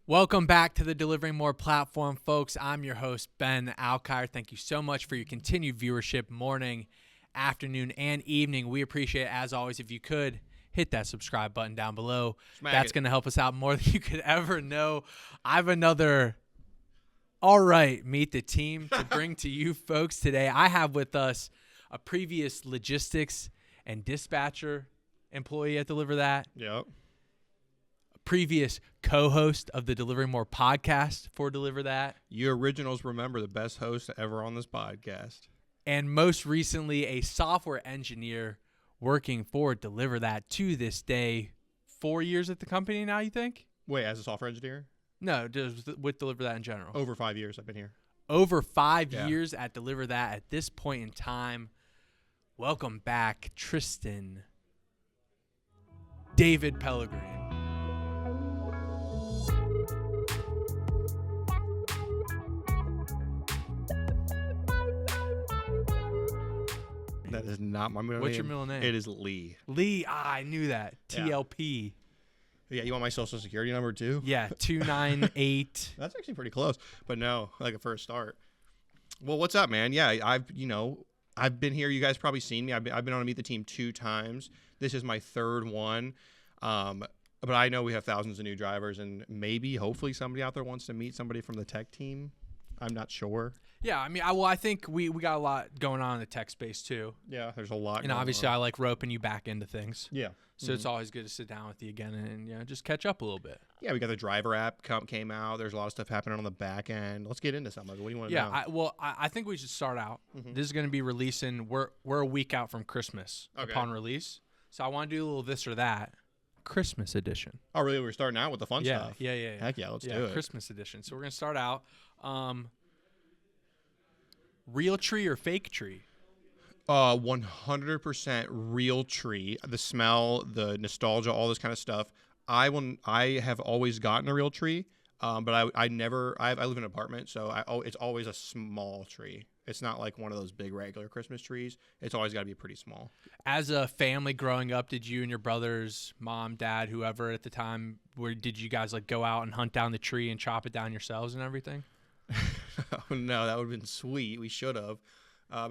Welcome back to the Delivering More platform, folks. I'm your host, Ben Alkire. Thank you so much for your continued viewership morning, afternoon, and evening. We appreciate it, as always. If you could, hit that subscribe button down below. That's going to help us out more than you could ever know. I have another Meet the Team to bring to you folks today. I have with us a previous logistics and dispatcher employee at Deliver That. Yep. Previous co-host of the Delivering More podcast for Deliver That. You originals remember the best host ever on this podcast. And most recently, a software engineer working for Deliver That to this day. 4 years at the company now, you think? Wait, as a software engineer? No, just with Deliver That in general. Over 5 years I've been here. Over 5 years at Deliver That at this point in time. Welcome back, Tristan. David Pellegrin. That is not my middle name. What's your middle name? It is Lee. Lee, I knew that. TLP. Yeah, you want my social security number too? Yeah, 298. That's actually pretty close. But no, like for a start. Well, what's up, man? Yeah, I've been here. You guys probably seen me. I've been on to Meet the Team 2 times. This is my third one. But I know we have thousands of new drivers, and maybe, hopefully, somebody out there wants to meet somebody from the tech team. I'm not sure. Yeah, I mean, I think we got a lot going on in the tech space too. Yeah, there's a lot. And obviously, I like roping you back into things. Yeah. So it's always good to sit down with you again and just catch up a little bit. Yeah, we got the driver app came out. There's a lot of stuff happening on the back end. Let's get into some of it. What do you want to know? I think we should start out. This is going to be releasing. We're a week out from Christmas upon release. So I want to do a little this or that. Christmas edition. Oh, really? We're starting out with the fun stuff. Yeah. Heck yeah, let's do it. Christmas edition. So we're going to start out. Real tree or fake tree? 100% real tree. The smell, the nostalgia, all this kind of stuff. I have always gotten a real tree, but I live in an apartment, so it's always a small tree. It's not like one of those big regular Christmas trees. It's always got to be pretty small. As a family growing up, did you and your brothers, mom, dad, whoever at the time, did you guys like go out and hunt down the tree and chop it down yourselves and everything? Oh, no, that would have been sweet. We should have.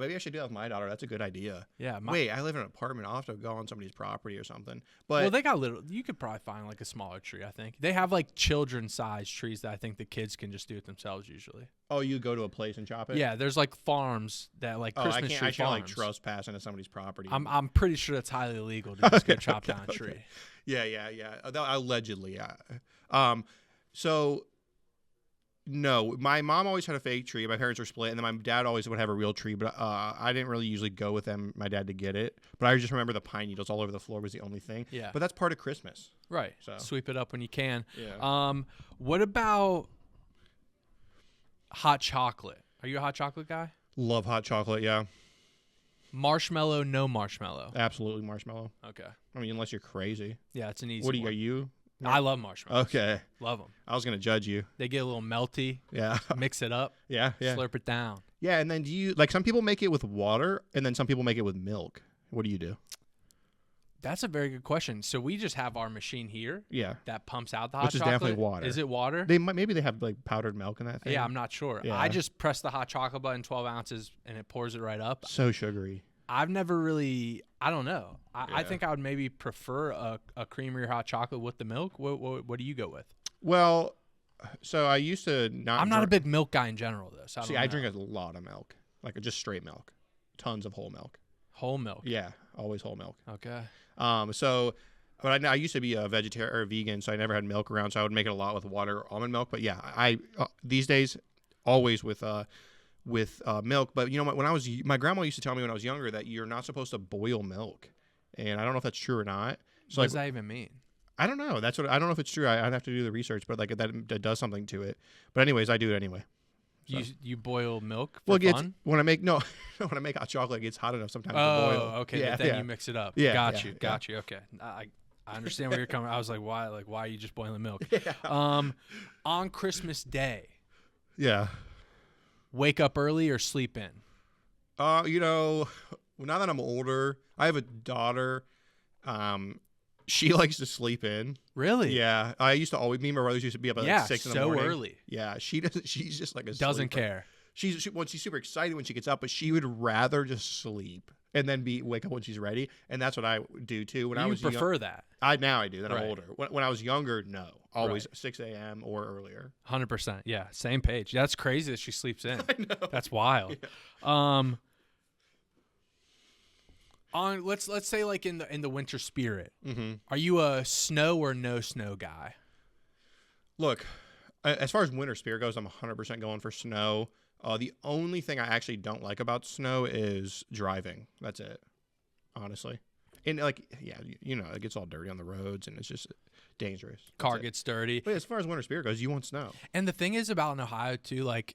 Maybe I should do that with my daughter. That's a good idea. Yeah. Wait, I live in an apartment. I'll have to go on somebody's property or something. But well, they got you could probably find like a smaller tree, I think. They have like children-sized trees that I think the kids can just do it themselves usually. Oh, you go to a place and chop it? Yeah, there's like farms that like Christmas tree farms. I can't like trespass into somebody's property. I'm pretty sure it's highly illegal to just go chop down a tree. Yeah. Allegedly, yeah. So... No, my mom always had a fake tree. My parents were split, and then my dad always would have a real tree, but I didn't really usually go with my dad to get it. But I just remember the pine needles all over the floor was the only thing. Yeah. But that's part of Christmas. Right. So sweep it up when you can. Yeah. What about hot chocolate? Are you a hot chocolate guy? Love hot chocolate, yeah. Marshmallow, no marshmallow? Absolutely marshmallow. Okay. I mean, unless you're crazy. Yeah, it's an easy one. Are you? I love marshmallows. Okay. Love them. I was going to judge you. They get a little melty. Yeah. Mix it up. Yeah. Slurp it down. Yeah, and then do you, like some people make it with water, and then some people make it with milk. What do you do? That's a very good question. So we just have our machine here. Yeah. That pumps out the hot chocolate. Which is definitely water. Is it water? Maybe they have like powdered milk in that thing. Yeah, I'm not sure. Yeah. I just press the hot chocolate button, 12 ounces, and it pours it right up. So sugary. I've never really, I don't know. I think I would maybe prefer a creamier hot chocolate with the milk. What do you go with? Well, so I used to not. I'm not a big milk guy in general, though. So I drink a lot of milk, like just straight milk, tons of whole milk. Whole milk. Yeah, always whole milk. Okay. But I used to be a vegetarian or vegan, so I never had milk around. So I would make it a lot with water, or almond milk. But yeah, I these days always with milk. But you know, my grandma used to tell me when I was younger that you're not supposed to boil milk, and I don't know if that's true or not. So what does that even mean? I don't know. I don't know if it's true. I'd have to do the research, but like that does something to it. But anyways, I do it anyway. So. You boil milk for fun? When I make hot chocolate, it gets hot enough sometimes to boil. Oh, okay. Yeah, but then you mix it up. Yeah, got you. Okay. I understand where you're coming. I was like, why? Like, why are you just boiling milk? Yeah. On Christmas Day. Yeah. Wake up early or sleep in? Now that I'm older, I have a daughter. She likes to sleep in. Really? Yeah, I used to always. Me and my brothers used to be up at like 6 in the morning. So early. Yeah, she doesn't. She's just like a Doesn't sleeper. care. She's super excited when she gets up, but she would rather just sleep and then wake up when she's ready. And that's what I do too. When I was prefer that. now I do. That Right. I'm older. When I was younger, no, always Right. 6 a.m. or earlier. 100%. Yeah, same page. That's crazy that she sleeps in. I know. That's wild. Yeah. On let's say like in the winter spirit, Mm-hmm. are you a snow or no snow guy? Look, as far as winter spirit goes, I'm 100% going for snow. The only thing I actually don't like about snow is driving. That's it, honestly. And like, yeah, it gets all dirty on the roads, and it's just dangerous. Car gets dirty. But as far as winter spirit goes, you want snow. And the thing is about in Ohio too, like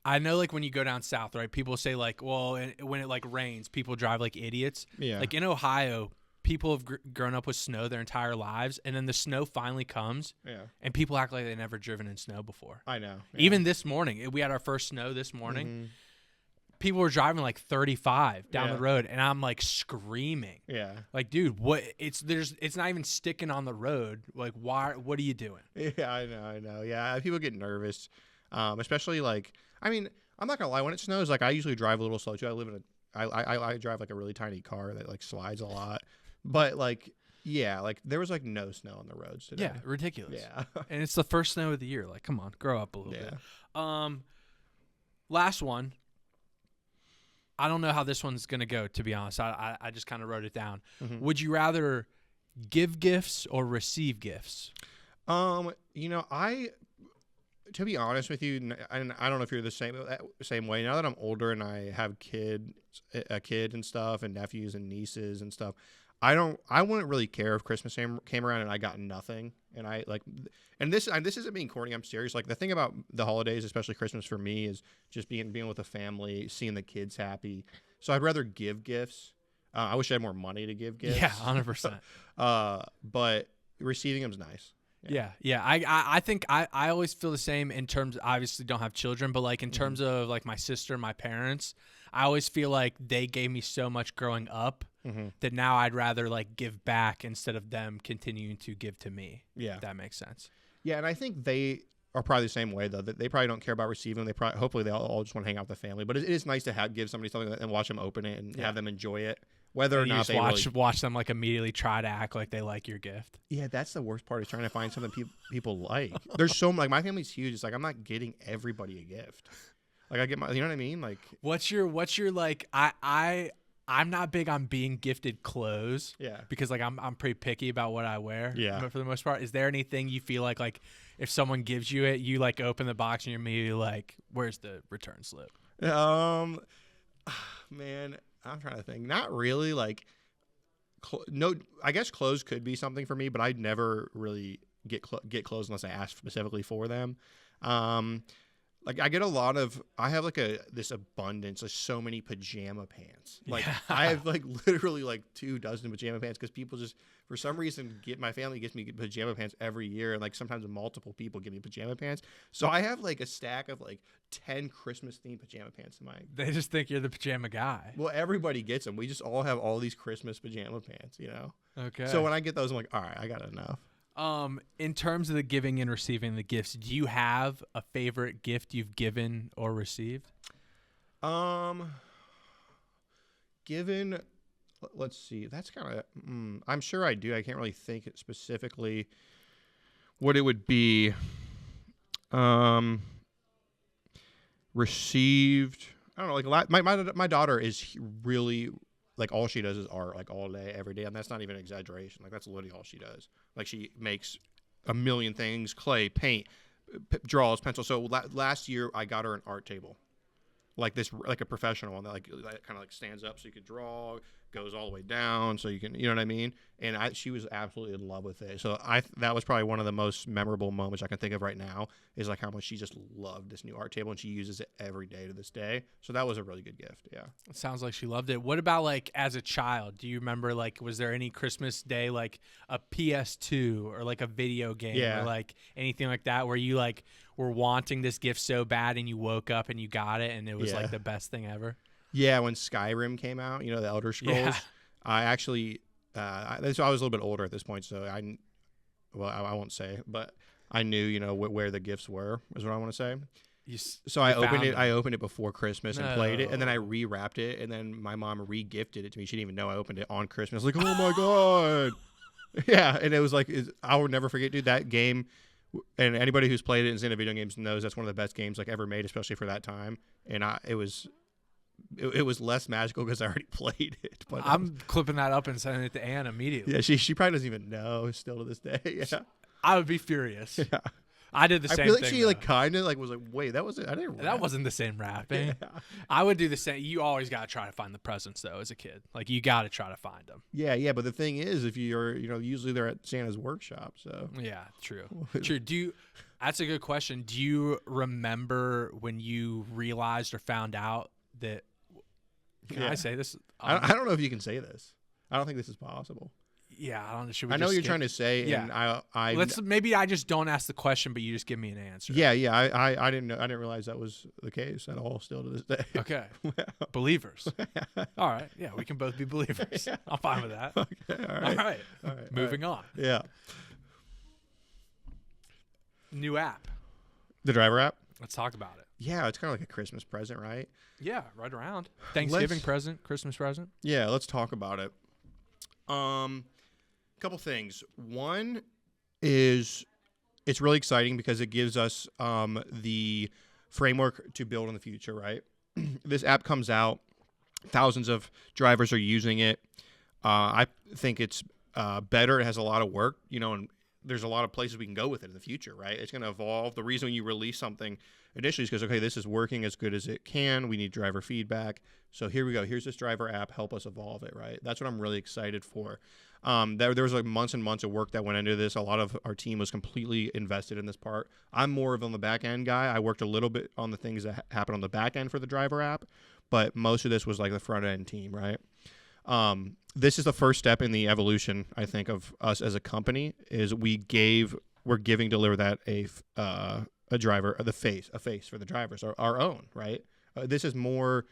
I know like when you go down south, right? People say like, well, when it like rains, people drive like idiots. Yeah. Like in Ohio, people have grown up with snow their entire lives, and then the snow finally comes, Yeah. and people act like they've never driven in snow before. I know. Yeah. Even this morning, we had our first snow this morning. Mhm. People were driving like 35 down Yeah. the road, and I'm like screaming. Yeah. Like, dude, what? It's not even sticking on the road. Like, why? What are you doing? Yeah, I know. Yeah, people get nervous, especially like. I mean, I'm not gonna lie. When it snows, like I usually drive a little slow too. I drive like a really tiny car that like slides a lot, but like yeah, like there was like no snow on the roads today. Yeah, ridiculous. Yeah. And it's the first snow of the year. Like, come on, grow up a little Yeah. bit. Last one. I don't know how this one's gonna go. To be honest, I just kind of wrote it down. Mhm. Would you rather give gifts or receive gifts? To be honest with you, and I don't know if you're the same way. Now that I'm older and I have a kid and stuff, and nephews and nieces and stuff, I wouldn't really care if Christmas came around and I got nothing. And I like, and this isn't being corny. I'm serious. Like the thing about the holidays, especially Christmas for me, is just being with the family, seeing the kids happy. So I'd rather give gifts. I wish I had more money to give gifts. Yeah, 100%. But receiving them's nice. Yeah. I think I always feel the same in terms. Obviously, don't have children, but like in terms of like my sister, my parents, I always feel like they gave me so much growing up that now I'd rather like give back instead of them continuing to give to me. Yeah, if that makes sense. Yeah, and I think they are probably the same way though. That they probably don't care about receiving. Hopefully they all just want to hang out with the family. But it is nice to give somebody something and watch them open it and have them enjoy it. Whether or And you not just they watch them like immediately try to act like they like your gift. Yeah, that's the worst part is trying to find something people like. There's so like my family's huge. It's like I'm not getting everybody a gift. Like I get you know what I mean? Like what's your like I'm not big on being gifted clothes. Yeah. Because like I'm pretty picky about what I wear. Yeah. But for the most part, is there anything you feel like if someone gives you it, you like open the box and you're immediately like, where's the return slip? Man, I'm trying to think. Not really. Like, no. I guess clothes could be something for me, but I'd never really get clothes unless I ask specifically for them. Like I get a lot of. I have like this abundance of so many pajama pants. Like I have like literally like 24 pajama pants because people just for some reason my family gets me pajama pants every year, and like sometimes multiple people give me pajama pants. So I have like a stack of like 10 Christmas themed pajama pants in my. They just think you're the pajama guy. Well, everybody gets them. We just all have all these Christmas pajama pants, you know. Okay. So when I get those, I'm like, all right, I got enough. In terms of the giving and receiving the gifts, do you have a favorite gift you've given or received? Given, let's see. That's kind of. I'm sure I do. I can't really think it specifically what it would be. Received. I don't know. Like my daughter is really. Like all she does is art, like all day, every day, and that's not even an exaggeration. Like that's literally all she does. Like she makes a million things: clay, paint, draws, pencil. So last year I got her an art table, like a professional one that kind of like stands up so you could draw, goes all the way down so you can, you know what I mean? And she was absolutely in love with it. So that was probably one of the most memorable moments I can think of right now is like how much she just loved this new art table and she uses it every day to this day. So that was a really good gift. Yeah. It sounds like she loved it. What about like as a child? Do you remember like was there any Christmas day like a PS2 or like a video game or like anything like that where you like were wanting this gift so bad and you woke up and you got it and it was like the best thing ever? Yeah, when Skyrim came out, the Elder Scrolls, I actually was a little bit older at this point, so I won't say, but I knew, where the gifts were, is what I want to say. So I opened it before Christmas and played it, and then I rewrapped it, and then my mom re-gifted it to me. She didn't even know I opened it on Christmas. Like, oh my God. Yeah, and it was like, I will never forget, dude, that game. And anybody who's played it and seen the video games knows that's one of the best games like ever made, especially for that time. And it was less magical because I already played it. But I'm clipping that up and sending it to Anne immediately. Yeah, she probably doesn't even know still to this day. Yeah, I would be furious. Yeah. I did the same thing. I feel like she though. kind of was like, wait, that wasn't. I didn't. That wasn't the same wrapping. Yeah. I would do the same. You always got to try to find the presents though, as a kid. Like you got to try to find them. Yeah. But the thing is, if you're, usually they're at Santa's workshop. So yeah, true. That's a good question. Do you remember when you realized or found out that? Can I say this? I don't know if you can say this. I don't think this is possible. Yeah, I don't know. Should we I know what you're trying to say, and maybe I just don't ask the question, but you just give me an answer. Yeah. I didn't know. I didn't realize that was the case at all. Still to this day. Okay. Believers. All right. Yeah, we can both be believers. Yeah. I'm fine with that. Okay. All right. Moving on. Yeah. New app. The driver app. Let's talk about it. Yeah, it's kind of like a Christmas present, right? Yeah, right around Thanksgiving present, Christmas present. Yeah, let's talk about it. Couple things. One is it's really exciting because it gives us the framework to build in the future, right? This app comes out, thousands of drivers are using it. I think it's better. It has a lot of work, and there's a lot of places we can go with it in the future, right? It's going to evolve. The reason when you release something initially is because, okay, this is working as good as it can. We need driver feedback. So here we go. Here's this driver app. Help us evolve it, right? That's what I'm really excited for. There was like months and months of work that went into this. A lot of our team was completely invested in this part. I'm more of on the back end guy. I worked a little bit on the things that happen on the back end for the driver app, but most of this was like the front end team, right? This is the first step in the evolution, I think, of us as a company. Is we're giving Deliver That a driver, a face for the drivers, our own, right? This is more.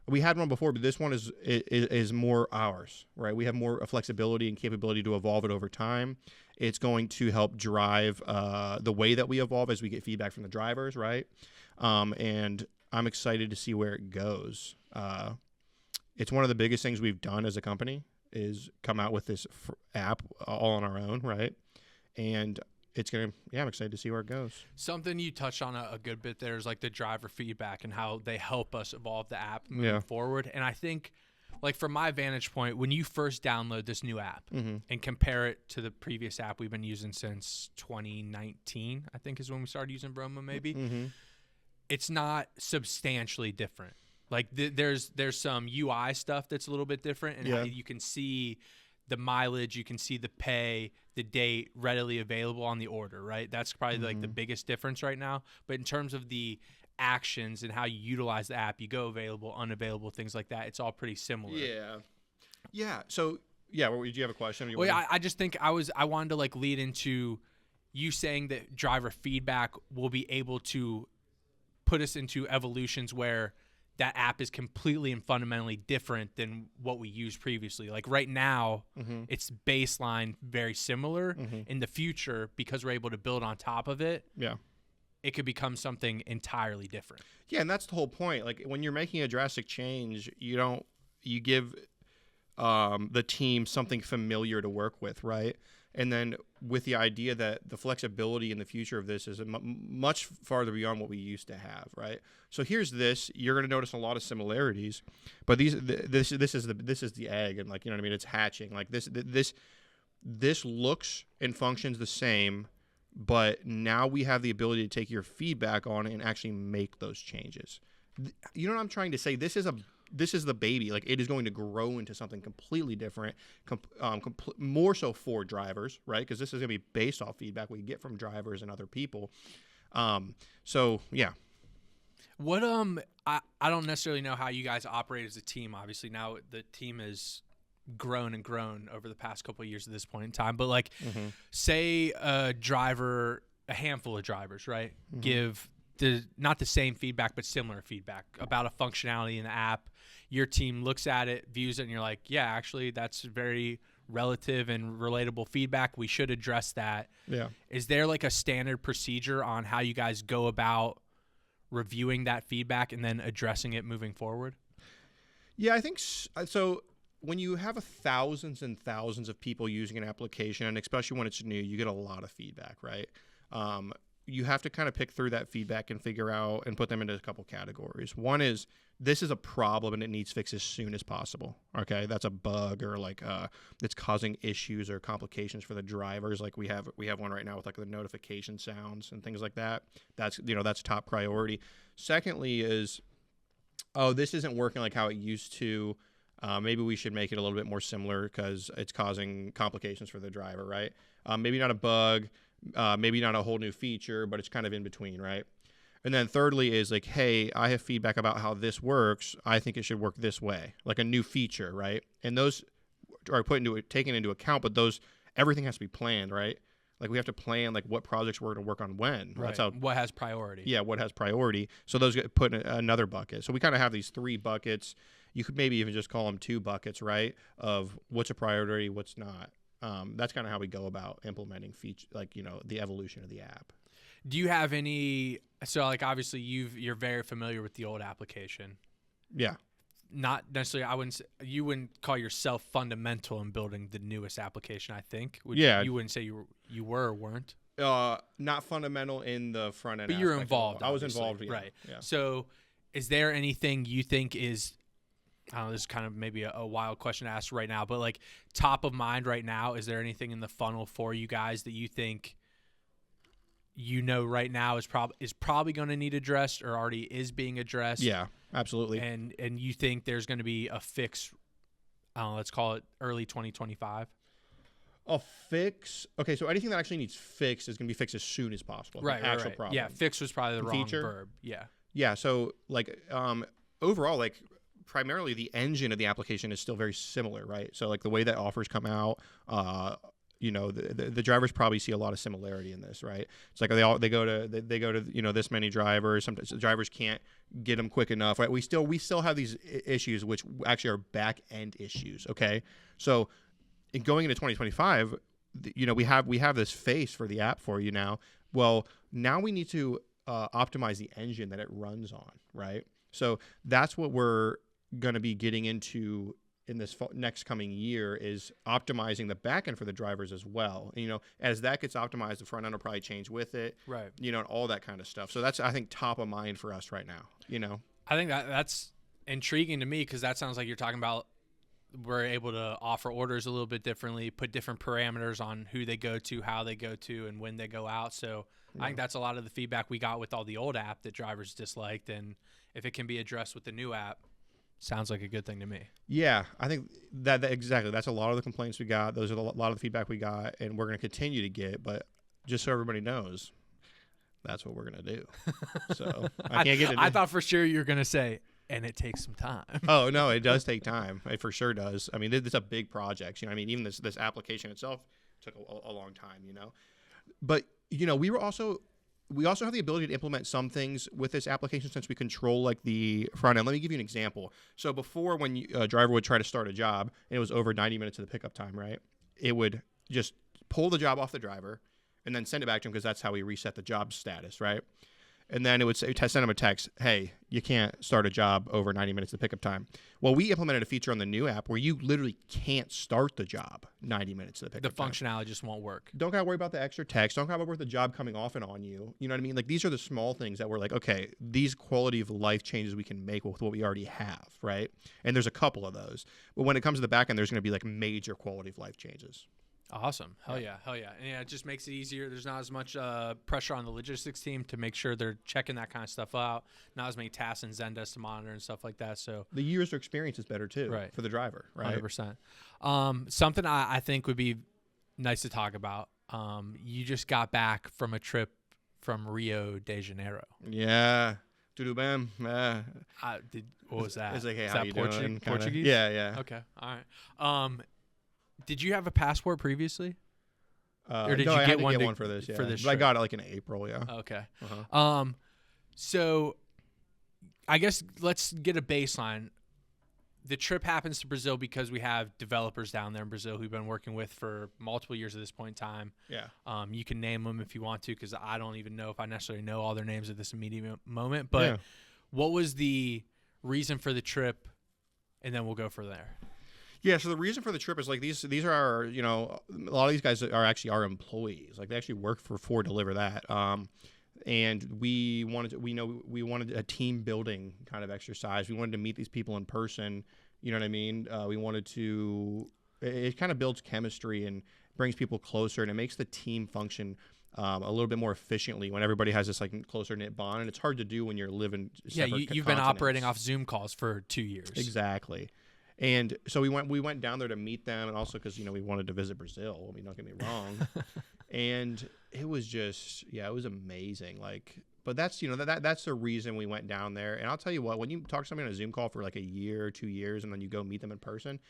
We had one before, but this one is more ours, right? We have more flexibility and capability to evolve it over time. It's going to help drive the way that we evolve as we get feedback from the drivers, right? And I'm excited to see where it goes. It's one of the biggest things we've done as a company is come out with this app all on our own, right? And I'm excited to see where it goes. Something you touched on a good bit there is like the driver feedback and how they help us evolve the app moving forward. And I think, like from my vantage point, when you first download this new app and compare it to the previous app we've been using since 2019, I think is when we started using Broma maybe, it's not substantially different. Like there's some UI stuff that's a little bit different, and how you can see the mileage, you can see the pay, the date readily available on the order, right? That's probably like the biggest difference right now. But in terms of the actions and how you utilize the app, you go available, unavailable, things like that, it's all pretty similar. Yeah. So did you have a question? I just think I wanted to like lead into you saying that driver feedback will be able to put us into evolutions where that app is completely and fundamentally different than what we used previously. Like right now, it's baseline very similar. In the future, because we're able to build on top of it, it could become something entirely different. Yeah, and that's the whole point. Like when you're making a drastic change, you give the team something familiar to work with, right? And then with the idea that the flexibility in the future of this is much farther beyond what we used to have, right? So here's this. You're going to notice a lot of similarities, but this is the egg, and like, you know what I mean? It's hatching. Like this looks and functions the same, but now we have the ability to take your feedback on it and actually make those changes. You know what I'm trying to say? This is the baby. Like it is going to grow into something completely different, more so for drivers, right? Because this is going to be based off feedback we get from drivers and other people. So yeah. What I don't necessarily know how you guys operate as a team. Obviously now the team has grown and grown over the past couple of years at this point in time. But like, say a handful of drivers, right, give not the same feedback, but similar feedback about a functionality in the app. Your team looks at it, views it, and you're like, yeah, actually, that's very relative and relatable feedback. We should address that. Yeah. Is there like a standard procedure on how you guys go about reviewing that feedback and then addressing it moving forward? Yeah, I think so. When you have thousands and thousands of people using an application, and especially when it's new, you get a lot of feedback, right? You have to kind of pick through that feedback and figure out and put them into a couple categories. One is, this is a problem and it needs fixed as soon as possible. Okay, that's a bug or like it's causing issues or complications for the drivers. Like we have one right now with like the notification sounds and things like that. That's top priority. Secondly is, oh, this isn't working like how it used to. Maybe we should make it a little bit more similar because it's causing complications for the driver, right? Maybe not a bug, maybe not a whole new feature, but it's kind of in between, right? And then thirdly is like, hey, I have feedback about how this works. I think it should work this way, like a new feature, right? And those are taken into account, but everything has to be planned, right? Like we have to plan like what projects we're going to work on when. Right. That's how, what has priority. Yeah, what has priority. So those get put in another bucket. So we kind of have these 3 buckets. You could maybe even just call them 2 buckets, right? Of what's a priority, what's not. That's kind of how we go about implementing the evolution of the app. Do you have any? So like obviously you're very familiar with the old application. Yeah. Not necessarily. You wouldn't call yourself fundamental in building the newest application. I think. You wouldn't say you were or weren't. Not fundamental in the front end. But you're involved. I was involved. Yeah. Right. Yeah. So, is there anything you think is? I don't know, this is kind of maybe a wild question to ask right now, but like top of mind right now, is there anything in the funnel for you guys that you think right now is probably going to need addressed or already is being addressed? Yeah, absolutely. And you think there's going to be a fix, I don't know, let's call it early 2025? A fix? Okay, so anything that actually needs fixed is going to be fixed as soon as possible. Right, actual right. problem. Yeah, fix was probably the wrong feature? verb. Yeah. Yeah, so like overall, like primarily the engine of the application is still very similar, right? So like the way that offers come out, the drivers probably see a lot of similarity in this, right? It's like they go to this many drivers. Sometimes the drivers can't get them quick enough, right? We still have these issues, which actually are back end issues. Okay, so in going into 2025, we have this face for the app for you now. Well, now we need to optimize the engine that it runs on, right? So that's what we're going to be getting into in this next coming year, is optimizing the back end for the drivers as well. And, as that gets optimized, the front end will probably change with it, right? And all that kind of stuff. So that's, I think, top of mind for us right now. I think that's intriguing to me because that sounds like you're talking about we're able to offer orders a little bit differently, put different parameters on who they go to, how they go to, and when they go out. So I think that's a lot of the feedback we got with all the old app that drivers disliked, and if it can be addressed with the new app, sounds like a good thing to me. Yeah, I think that exactly. That's a lot of the complaints we got. Those are a lot of the feedback we got, and we're going to continue to get. But just so everybody knows, that's what we're going to do. So I can't get it. I thought for sure you were going to say, and it takes some time. Oh, no, it does take time. It for sure does. I mean, it's a big project. Even this application itself took a long time, But, we also have the ability to implement some things with this application since we control like the front end. Let me give you an example. So before, when a driver would try to start a job and it was over 90 minutes of the pickup time, right? It would just pull the job off the driver and then send it back to him because that's how we reset the job status, right? And then it would send him a text, hey, you can't start a job over 90 minutes of pickup time. Well, we implemented a feature on the new app where you literally can't start the job 90 minutes of the pickup time. The functionality just won't work. Don't got to worry about the extra text. Don't got to worry about the job coming off and on you. You know what I mean? Like, these are the small things that we're like, okay, these quality of life changes we can make with what we already have, right? And there's a couple of those. But when it comes to the back end, there's going to be like major quality of life changes. Awesome. Hell yeah. And yeah, it just makes it easier. There's not as much pressure on the logistics team to make sure they're checking that kind of stuff out. Not as many tasks in Zendesk to monitor and stuff like that. So the user experience is better too, right, for the driver, right? 100%. Something I think would be nice to talk about. You just got back from a trip from Rio de Janeiro. Yeah. Tudo bem? What was that? It's like, hey, is how that you doing? Portuguese? Yeah. Okay. All right. Did you have a passport previously? Or did you get one for this? Yeah. For this but I got it like in April. Yeah. Okay. So I guess let's get a baseline. the trip happens to Brazil because we have developers down there in Brazil who've been working with for multiple years at this point in time. Yeah. You can name them if you want to, because I don't even know if I necessarily know all their names at this immediate moment. But Yeah. what was the reason for the trip? And then we'll go from there. Yeah, so the reason for the trip is like these are our, you know, a lot of these guys are actually our employees. Like they actually work for Deliver That. And we wanted a team building kind of exercise. We wanted to meet these people in person. You know what I mean? We wanted to. It kind of builds chemistry and brings people closer, and it makes the team function a little bit more efficiently when everybody has this like closer knit bond. And it's hard to do when you're living. Yeah, you've been operating off Zoom calls for 2 years. Exactly. And so we went down there to meet them, and also because, you know, we wanted to visit Brazil. I mean, don't get me wrong. And it was just, yeah, it was amazing. Like, but that's, you know, that's the reason we went down there. And I'll tell you what, when you talk to somebody on a Zoom call for like a year or 2 years, and then you go meet them in person,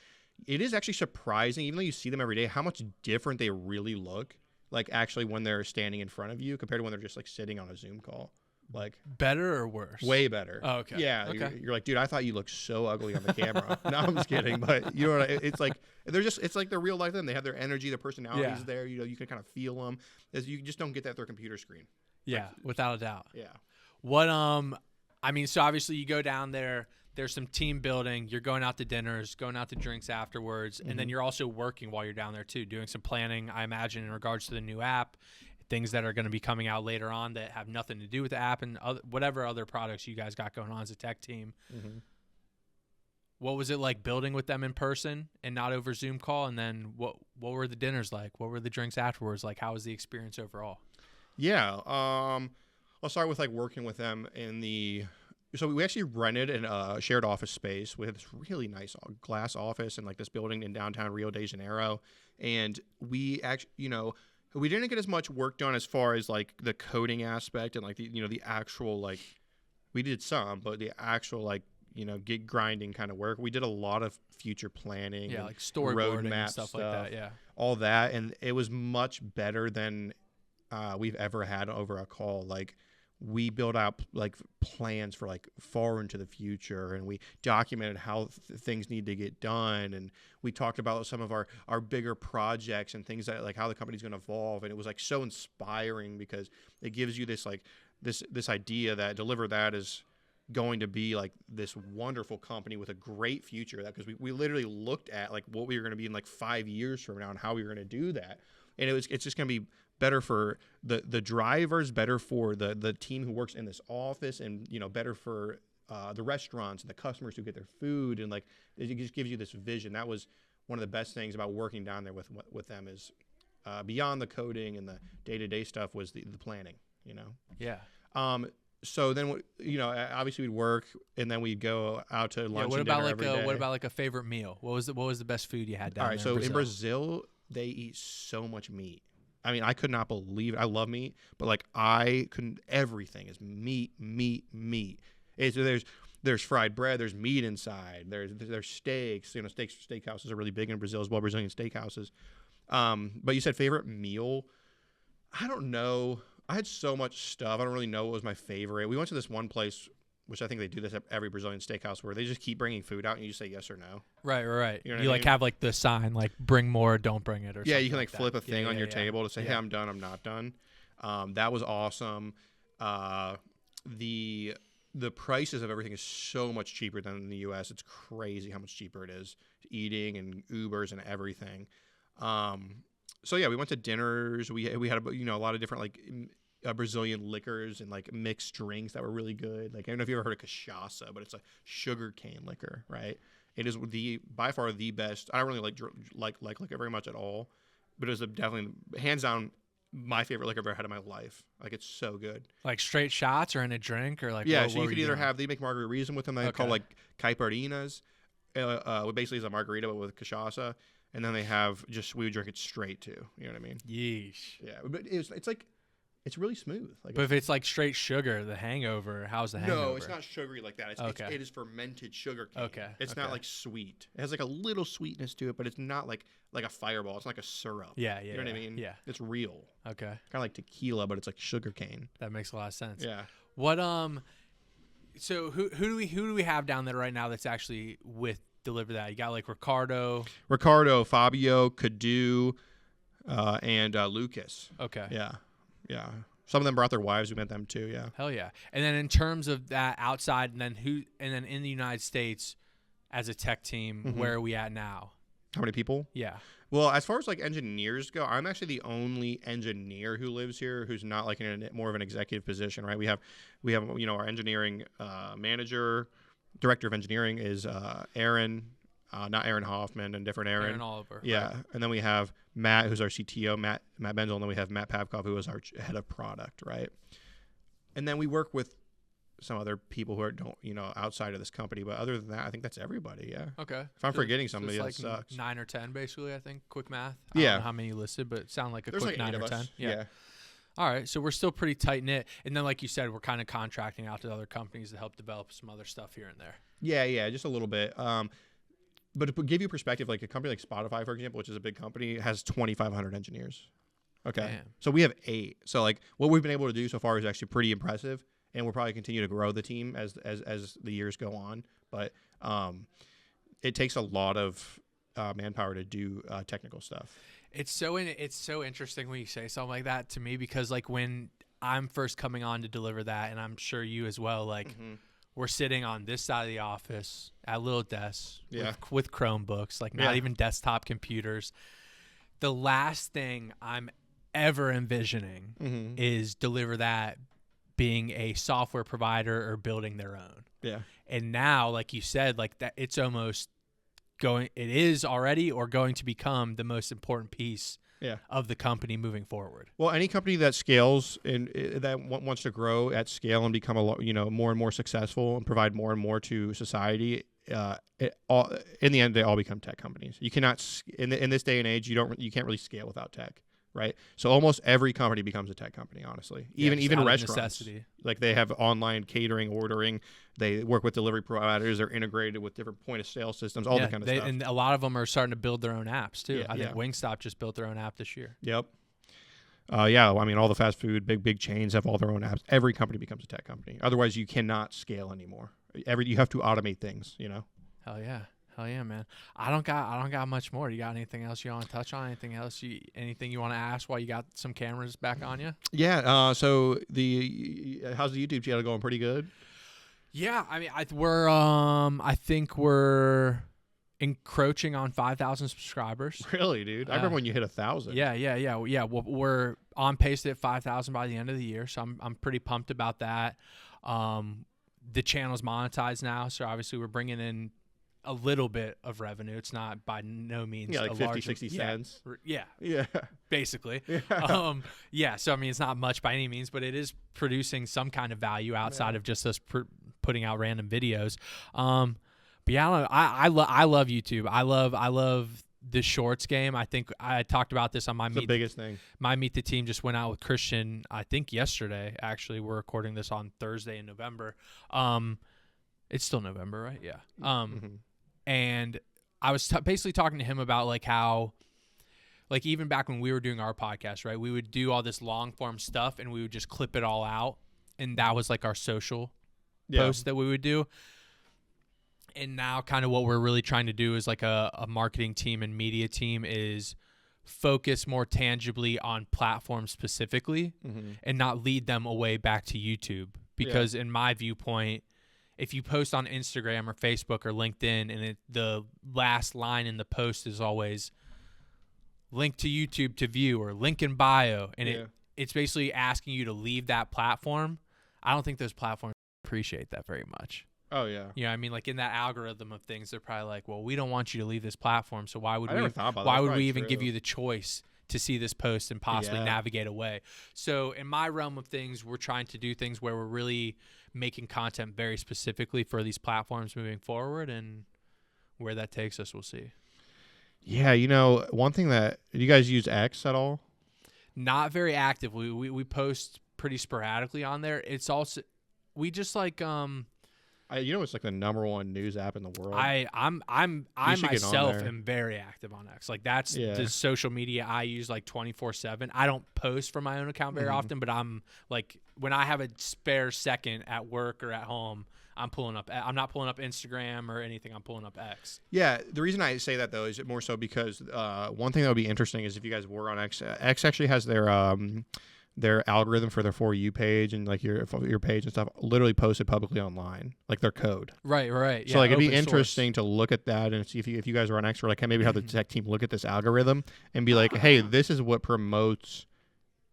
it is actually surprising, even though you see them every day, how much different they really look. Like actually when they're standing in front of you compared to when they're just like sitting on a Zoom call. Like better or worse? Way better. Oh, okay. Yeah. Okay. You're like, dude, I thought you looked so ugly on the camera. No, I'm just kidding. But you know what? It's like it's like their real life. Them. They have their energy, their personalities there. You know, you can kind of feel them. You just don't get that through a computer screen. Yeah, without a doubt. Yeah. What I mean, so obviously you go down there. There's some team building. You're going out to dinners, going out to drinks afterwards, and then you're also working while you're down there too, doing some planning. I imagine in regards to the new app. Things that are going to be coming out later on that have nothing to do with the app and whatever other products you guys got going on as a tech team. Mm-hmm. What was it like building with them in person and not over Zoom call? And then what were the dinners like? What were the drinks afterwards like? How was the experience overall? Yeah. I'll start with like working with them so we actually rented a shared office space. We had this really nice glass office in like this building in downtown Rio de Janeiro. And we actually, you know, we didn't get as much work done as far as like the coding aspect and like the actual like we did some, but the actual like, you know, gig grinding kind of work. We did a lot of future planning, yeah, like storyboarding and stuff like that, yeah. All that, and it was much better than we've ever had over a call. Like we built out like plans for like far into the future, and we documented how things need to get done, and we talked about some of our bigger projects and things that like how the company's going to evolve. And it was like so inspiring because it gives you this like this idea that Deliver That is going to be like this wonderful company with a great future. That because we literally looked at like what we were going to be in like 5 years from now and how we were going to do that, and it's just going to be better for the drivers, better for the team who works in this office, and you know, better for the restaurants and the customers who get their food. And like it just gives you this vision. That was one of the best things about working down there with them is beyond the coding and the day-to-day stuff was the planning, you know. Yeah. So then, you know, obviously we'd work, and then we'd go out to lunch. Yeah, and dinner every day. what about like a favorite meal? What was the best food you had down there? All right, so in Brazil they eat so much meat. I mean, I could not believe it. I love meat, but like I couldn't. Everything is meat. There's fried bread. There's meat inside. There's steaks. You know, steakhouses are really big in Brazil as well. Brazilian steakhouses. But you said favorite meal. I don't know. I had so much stuff. I don't really know what was my favorite. We went to this one place, which I think they do this at every Brazilian steakhouse, where they just keep bringing food out and you just say yes or no. Right. You know you what I like mean? have like the sign like bring more, don't bring it, or yeah. something You can like that. flip a thing on your yeah. table to say, hey, I'm done. I'm not done. That was awesome. The prices of everything is so much cheaper than in the U.S. It's crazy how much cheaper it is eating and Ubers and everything. So yeah, we went to dinners. We had a lot of different like Brazilian liquors and like mixed drinks that were really good. Like I don't know if you ever heard of cachaça, but it's a sugar cane liquor, right? It is by far the best. I don't really like liquor very much at all, but it was definitely hands down my favorite liquor I've ever had in my life. Like it's so good. Like straight shots or in a drink or like yeah. what So you could either doing? have they make margaritas with them. They call like caipirinas. What basically is a margarita but with cachaça, and then they have we would drink it straight too. You know what I mean? Yeesh. Yeah, but it's like. It's really smooth. Like but if it's like straight sugar, the hangover, how's the hangover? No, it's not sugary like that. It is fermented sugar cane. Okay. It's not like sweet. It has like a little sweetness to it, but it's not like a Fireball. It's not like a syrup. Yeah. You know what I mean? Yeah. It's real. Okay. Kind of like tequila, but it's like sugar cane. That makes a lot of sense. Yeah. What so who do we have down there right now that's actually with deliver that? You got like Ricardo. Fabio, Cadu, and Lucas. Okay. Yeah. Yeah. Some of them brought their wives. We met them too. Yeah. Hell yeah. And then in terms of that outside, and then in the United States as a tech team, where are we at now? How many people? Yeah. Well, as far as like engineers go, I'm actually the only engineer who lives here who's not like in more of an executive position, right? We have our engineering manager, director of engineering is Aaron, not Aaron Hoffman, and different Aaron. Aaron Oliver. Yeah, right. and then we have Matt, who's our CTO, Matt Benzel, and then we have Matt Pavkov, who is our head of product, right? And then we work with some other people who don't, outside of this company. But other than that, I think that's everybody. Yeah. Okay. If I'm forgetting somebody, so that it's like sucks. 9 or 10, basically. I think quick math. I Yeah. don't know how many you listed, but it sounded like There's quick like 9 8 or of 10. us. Yeah. All right. So we're still pretty tight knit, and then like you said, we're kind of contracting out to other companies to help develop some other stuff here and there. Yeah, just a little bit. But to give you perspective, like a company like Spotify, for example, which is a big company, has 2,500 engineers. Okay. Damn. So we have 8. So like what we've been able to do so far is actually pretty impressive. And we'll probably continue to grow the team as the years go on. But it takes a lot of manpower to do technical stuff. It's so interesting when you say something like that to me, because like when I'm first coming on to deliver that, and I'm sure you as well, like we're sitting on this side of the office at little desks with Chromebooks, like not even desktop computers. The last thing I'm ever envisioning is deliver that being a software provider or building their own. Yeah. And now, like you said, like that, it is already or going to become the most important piece of the company moving forward. Well, any company that scales and that wants to grow at scale and become more and more successful and provide more and more to society, in the end, they all become tech companies. You cannot in this day and age, you can't really scale without tech. Right. So almost every company becomes a tech company, honestly. Even restaurants. Necessity. Like they have online catering, ordering. They work with delivery providers. They're integrated with different point of sale systems, all that kind of stuff. And a lot of them are starting to build their own apps too. I think Wingstop just built their own app this year. Yep. I mean, all the fast food, big chains have all their own apps. Every company becomes a tech company. Otherwise, you cannot scale anymore. You have to automate things, Hell yeah, man. I don't got much more. You got anything else you want to touch on? Anything you want to ask while you got some cameras back on you? Yeah. So how's the YouTube channel going? Pretty good. Yeah. I mean, I think we're encroaching on 5,000 subscribers. Really, dude? I remember when you hit 1,000. Yeah. We're on pace to hit 5,000 by the end of the year. So I'm pretty pumped about that. The channel's monetized now. So obviously we're bringing in a little bit of revenue. It's not by no means like 50, 60 cents. Yeah. Basically. Yeah. So I mean, it's not much by any means, but it is producing some kind of value outside of just us putting out random videos. But yeah, I love YouTube. I love the shorts game. I think I talked about this on my the biggest thing. My Meet the Team just went out with Christian, I think yesterday. Actually, we're recording this on Thursday in November. It's still November, right? Yeah. And I was basically talking to him about like how, like even back when we were doing our podcast, right, we would do all this long form stuff and we would just clip it all out. And that was like our social post that we would do. And now kind of what we're really trying to do is like a marketing team and media team is focus more tangibly on platforms specifically and not lead them away back to YouTube. Because in my viewpoint, if you post on Instagram or Facebook or LinkedIn and the last line in the post is always link to YouTube to view or link in bio, and it's basically asking you to leave that platform, I don't think those platforms appreciate that very much. Oh, yeah. You know what I mean? Like in that algorithm of things, they're probably like, well, we don't want you to leave this platform, so why would we even give you the choice to see this post and possibly navigate away? So in my realm of things, we're trying to do things where we're really making content very specifically for these platforms moving forward, and where that takes us, we'll see. Yeah, one thing do you guys use X at all? Not very actively. We post pretty sporadically on there. It's also, we just like, I It's like the #1 news app in the world. I should get on myself there. am very active on X. Like that's Yeah. the social media I use like 24/7. I don't post from my own account very often, but I'm like when I have a spare second at work or at home, I'm not pulling up Instagram or anything. I'm pulling up X. Yeah, the reason I say that though is more so because one thing that would be interesting is if you guys were on X. X actually has their algorithm for their For You page and like your page and stuff literally posted publicly online, like their code. Right. So like it'd be open source. interesting to look at that and see if you guys are on X or like maybe have the tech team look at this algorithm and be like, hey, this is what promotes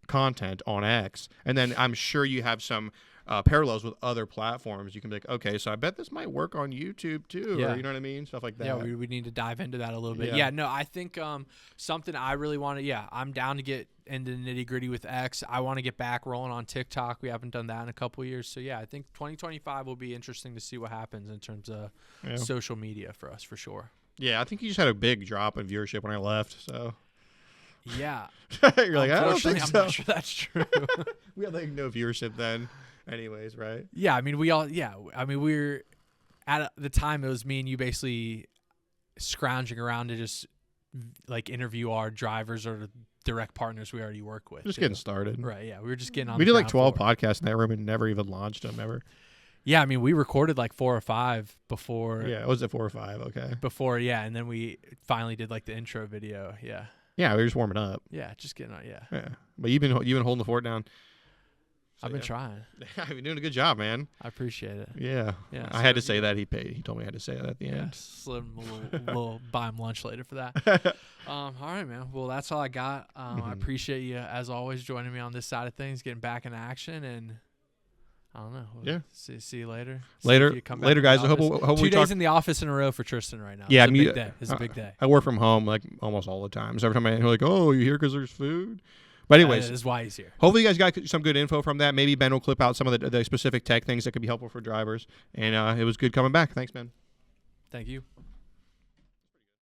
content on X, and then I'm sure you have some parallels with other platforms. You can be like, okay, so I bet this might work on YouTube too, Yeah. or you know what I mean, stuff like that. Yeah, we need to dive into that a little bit. Yeah. Yeah, no, I think something I really want to. Yeah, I'm down to get into the nitty gritty with X. I want to get back rolling on TikTok. We haven't done that in a couple of years, so yeah, I think 2025 will be interesting to see what happens in terms of social media for us for sure. Yeah, I think you just had a big drop in viewership when I left. So Yeah, you're like, I don't think I'm so. not sure that's true. We had like no viewership then, anyways, right? Yeah, I mean we were at the time it was me and you basically scrounging around to just like interview our drivers or direct partners we already work with. Just too. getting started. Right, yeah. We were just getting on We the did like ground 12 floor. podcasts in that room and never even launched them ever. Yeah, I mean, we recorded like 4 or 5 before. Yeah, was it 4 or 5? Okay. Before, yeah, and then we finally did like the intro video. Yeah. Yeah, we were just warming up. Yeah, just getting on. Yeah. Yeah, but you've been holding the fort down. So, I've been yeah. trying. You've been doing a good job, man. I appreciate it. Yeah. Yeah, I had to say that. He told me I had to say that at the Yeah, end. slip him a little buy him lunch later for that. All right, man. Well, that's all I got. I appreciate you as always joining me on this side of things, getting back in action, and I don't know. Yeah. See you later. Later, See if you come back later, in the guys. I hope office. we 2 days talk. in the office in a row for Tristan right now. Yeah, it's I a mean, big day. It's a big day. I work from home like almost all the time. So every time they're like, "Oh, you here because there's food?" But anyways, That is why he's here. hopefully you guys got some good info from that. Maybe Ben will clip out some of the specific tech things that could be helpful for drivers. And it was good coming back. Thanks, Ben. Thank you.